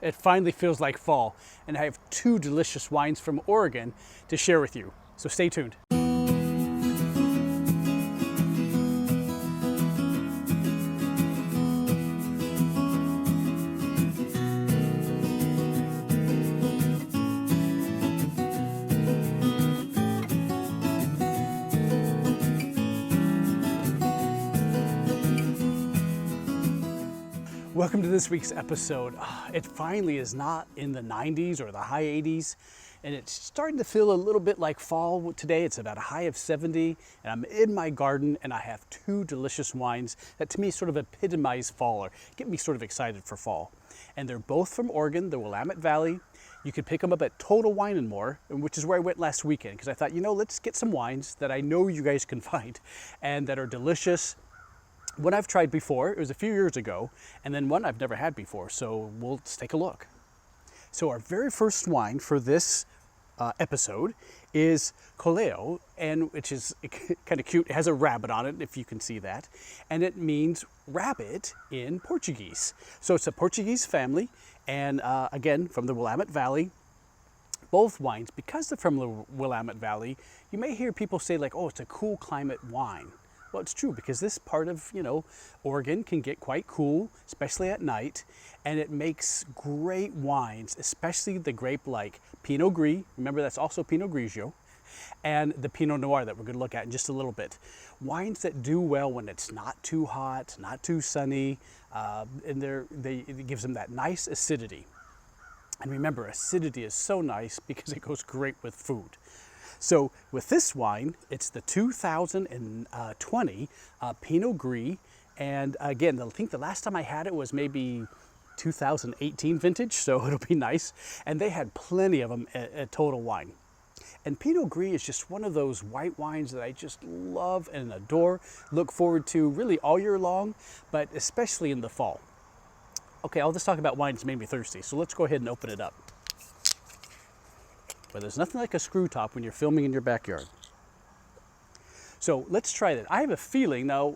It finally feels like fall, and I have two delicious wines from Oregon to share with you. So stay tuned. Welcome to this week's episode. It finally is not in the 90s or the high 80s, and it's starting to feel a little bit like fall today. It's about a high of 70, and I'm in my garden, and I have two delicious wines that to me sort of epitomize fall or get me sort of excited for fall. And they're both from Oregon, the Willamette Valley. You can pick them up at Total Wine & More, which is where I went last weekend, because I thought, let's get some wines that I know you guys can find and that are delicious. One I've tried before, it was a few years ago, and then one I've never had before, so let's take a look. So our very first wine for this episode is Coelho, and which is kind of cute. It has a rabbit on it, if you can see that, and it means rabbit in Portuguese. So it's a Portuguese family, and again, from the Willamette Valley. Both wines, because they're from the Willamette Valley, you may hear people say like, oh, it's a cool climate wine. Well, it's true, because this part of, Oregon can get quite cool, especially at night, and it makes great wines, especially the grape like Pinot Gris. Remember, that's also Pinot Grigio, and the Pinot Noir that we're going to look at in just a little bit. Wines that do well when it's not too hot, not too sunny, and it gives them that nice acidity. And remember, acidity is so nice because it goes great with food. So with this wine, it's the 2020 Pinot Gris, and again, I think the last time I had it was maybe 2018 vintage, so it'll be nice. And they had plenty of them at Total Wine. And Pinot Gris is just one of those white wines that I just love and adore, look forward to really all year long, but especially in the fall. Okay, I'll just talk about wines that made me thirsty, so let's go ahead and open it up. But there's nothing like a screw top when you're filming in your backyard. So let's try that. I have a feeling now,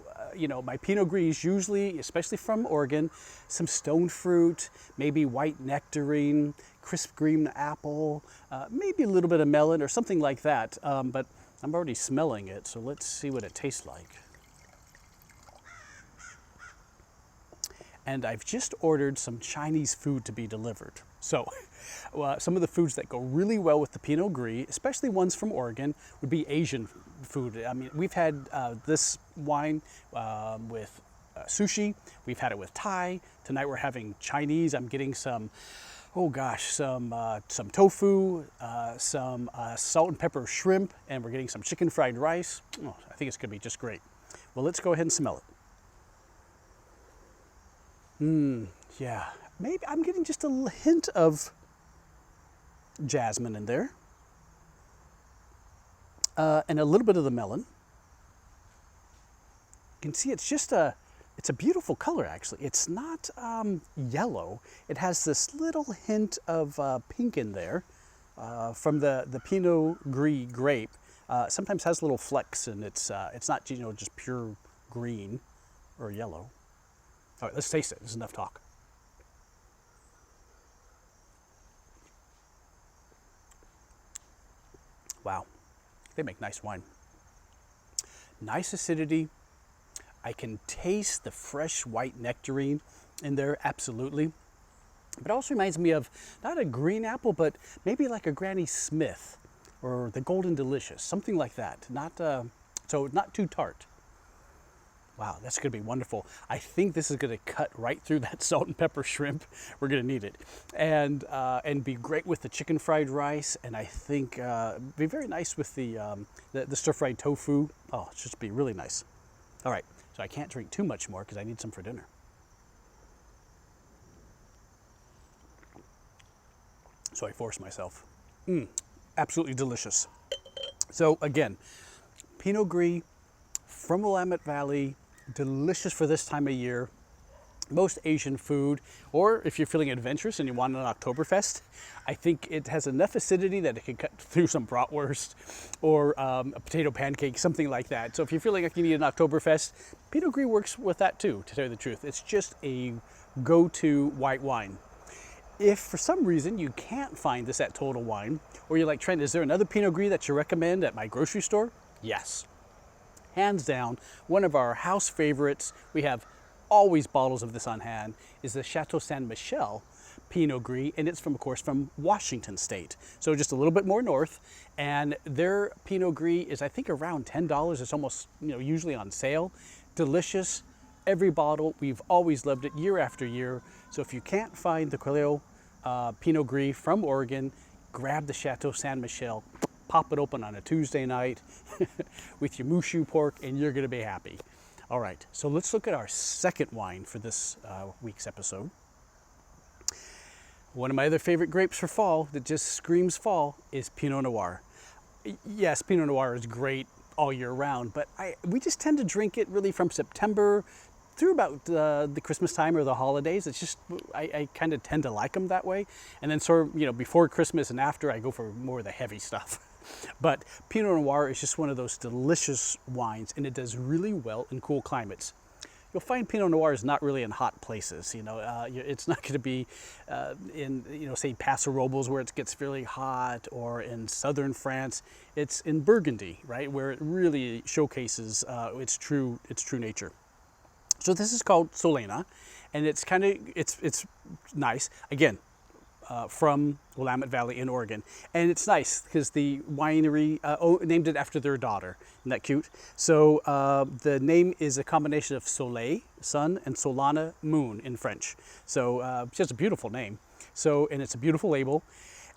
my Pinot Gris usually, especially from Oregon, some stone fruit, maybe white nectarine, crisp green apple, maybe a little bit of melon or something like that. But I'm already smelling it, so let's see what it tastes like. And I've just ordered some Chinese food to be delivered. So some of the foods that go really well with the Pinot Gris, especially ones from Oregon, would be Asian food. I mean, we've had this wine with sushi. We've had it with Thai. Tonight we're having Chinese. I'm getting some tofu, some salt and pepper shrimp, and we're getting some chicken fried rice. Oh, I think it's gonna be just great. Well, let's go ahead and smell it. Yeah, maybe I'm getting just a hint of jasmine in there, and a little bit of the melon. You can see it's a beautiful color, actually. It's not yellow. It has this little hint of pink in there from the Pinot Gris grape. Sometimes has little flecks, and it's not just pure green or yellow. All right, let's taste it. This is enough talk. Wow, they make nice wine. Nice acidity. I can taste the fresh white nectarine in there, absolutely. But it also reminds me of not a green apple, but maybe like a Granny Smith or the Golden Delicious, something like that. So not too tart. Wow, that's going to be wonderful. I think this is going to cut right through that salt and pepper shrimp. We're going to need it. And be great with the chicken fried rice. And I think be very nice with the stir-fried tofu. Oh, it's just be really nice. All right, so I can't drink too much more because I need some for dinner. So I force myself. Absolutely delicious. So again, Pinot Gris from Willamette Valley, delicious for this time of year. Most Asian food, or if you're feeling adventurous and you want an Oktoberfest, I think it has enough acidity that it can cut through some bratwurst or a potato pancake, something like that. So if you're feeling like you need an Oktoberfest, Pinot Gris works with that too, to tell you the truth. It's just a go-to white wine. If for some reason you can't find this at Total Wine, or you're like, Trent, is there another Pinot Gris that you recommend at my grocery store? Yes. Hands down, one of our house favorites, we have always bottles of this on hand, is the Chateau Saint Michelle Pinot Gris, and it's from, of course, from Washington State. So just a little bit more north, and their Pinot Gris is, I think, around $10. It's almost, usually on sale. Delicious. Every bottle, we've always loved it year after year. So if you can't find the Coelho Pinot Gris from Oregon, grab the Chateau Saint Michelle, pop it open on a Tuesday night with your moushu pork, and you're gonna be happy. All right, so let's look at our second wine for this week's episode. One of my other favorite grapes for fall that just screams fall is Pinot Noir. Yes, Pinot Noir is great all year round, but we just tend to drink it really from September through about the Christmas time or the holidays. It's just, I kind of tend to like them that way. And then sort of, before Christmas and after, I go for more of the heavy stuff. But Pinot Noir is just one of those delicious wines, and it does really well in cool climates. You'll find Pinot Noir is not really in hot places. It's not going to be in, say Paso Robles where it gets really hot, or in southern France. It's in Burgundy, right, where it really showcases its true nature. So this is called Solena, and it's nice. Again, from Willamette Valley in Oregon. And it's nice because the winery named it after their daughter. Isn't that cute? So the name is a combination of Soleil, sun, and Solana, moon in French. So it's just a beautiful name. And it's a beautiful label.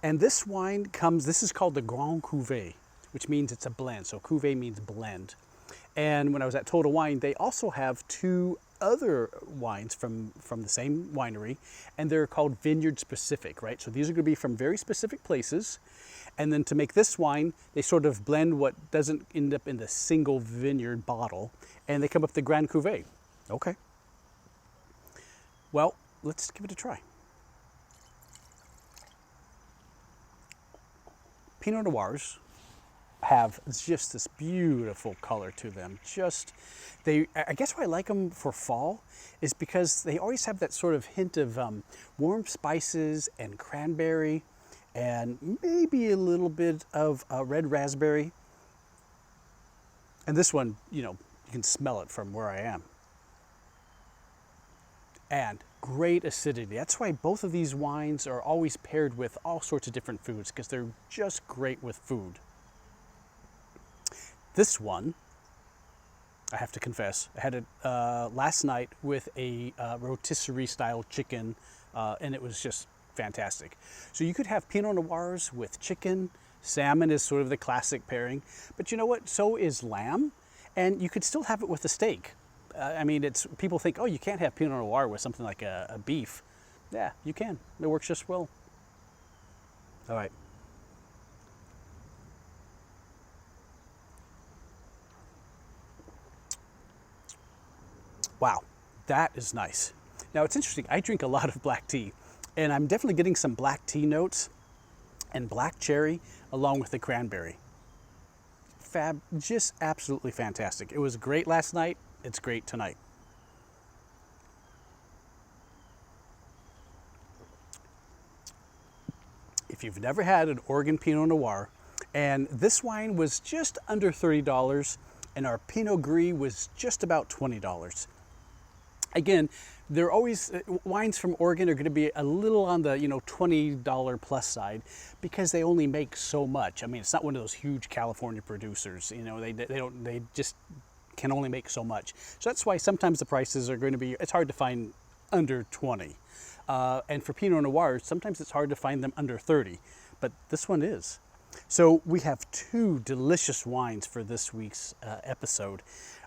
And this wine this is called the Grand Cuvee, which means it's a blend. So Cuvee means blend. And when I was at Total Wine, they also have two other wines from the same winery, and they're called vineyard specific, right? So these are going to be from very specific places. And then to make this wine, they sort of blend what doesn't end up in the single vineyard bottle, and they come up with the Grand Cuvée. Okay. Well, let's give it a try. Pinot Noirs have just this beautiful color to them. I guess why I like them for fall is because they always have that sort of hint of warm spices and cranberry, and maybe a little bit of red raspberry. And this one, you can smell it from where I am. And great acidity. That's why both of these wines are always paired with all sorts of different foods, because they're just great with food. This one, I have to confess, I had it last night with a rotisserie style chicken, and it was just fantastic. So you could have Pinot Noirs with chicken. Salmon is sort of the classic pairing, but you know what? So is lamb, and you could still have it with a steak. People think, oh, you can't have Pinot Noir with something like a beef. Yeah, you can. It works just well. All right. Wow, that is nice. Now it's interesting, I drink a lot of black tea, and I'm definitely getting some black tea notes and black cherry along with the cranberry. Just absolutely fantastic. It was great last night, it's great tonight. If you've never had an Oregon Pinot Noir, and this wine was just under $30, and our Pinot Gris was just about $20. Again, they're always, wines from Oregon are going to be a little on the, $20 plus side, because they only make so much. It's not one of those huge California producers. They just can only make so much. So that's why sometimes the prices are going to be, it's hard to find under 20. And for Pinot Noirs, sometimes it's hard to find them under 30, but this one is. So we have two delicious wines for this week's episode,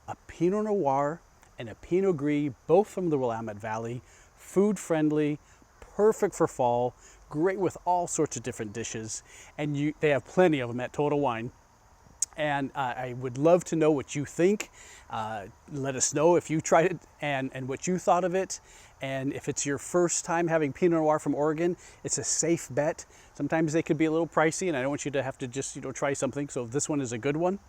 a Pinot Noir and a Pinot Gris, both from the Willamette Valley, food friendly, perfect for fall, great with all sorts of different dishes, and they have plenty of them at Total Wine. And I would love to know what you think. Let us know if you tried it and what you thought of it. And if it's your first time having Pinot Noir from Oregon, it's a safe bet. Sometimes they could be a little pricey, and I don't want you to have to just try something. So this one is a good one.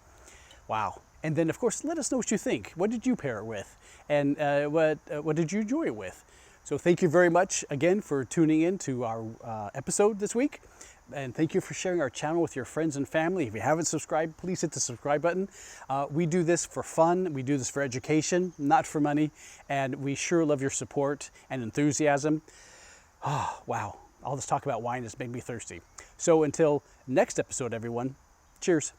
Wow. And then, of course, let us know what you think. What did you pair it with? And what did you enjoy it with? So thank you very much again for tuning in to our episode this week. And thank you for sharing our channel with your friends and family. If you haven't subscribed, please hit the subscribe button. We do this for fun. We do this for education, not for money. And we sure love your support and enthusiasm. Oh, wow. All this talk about wine has made me thirsty. So until next episode, everyone, cheers.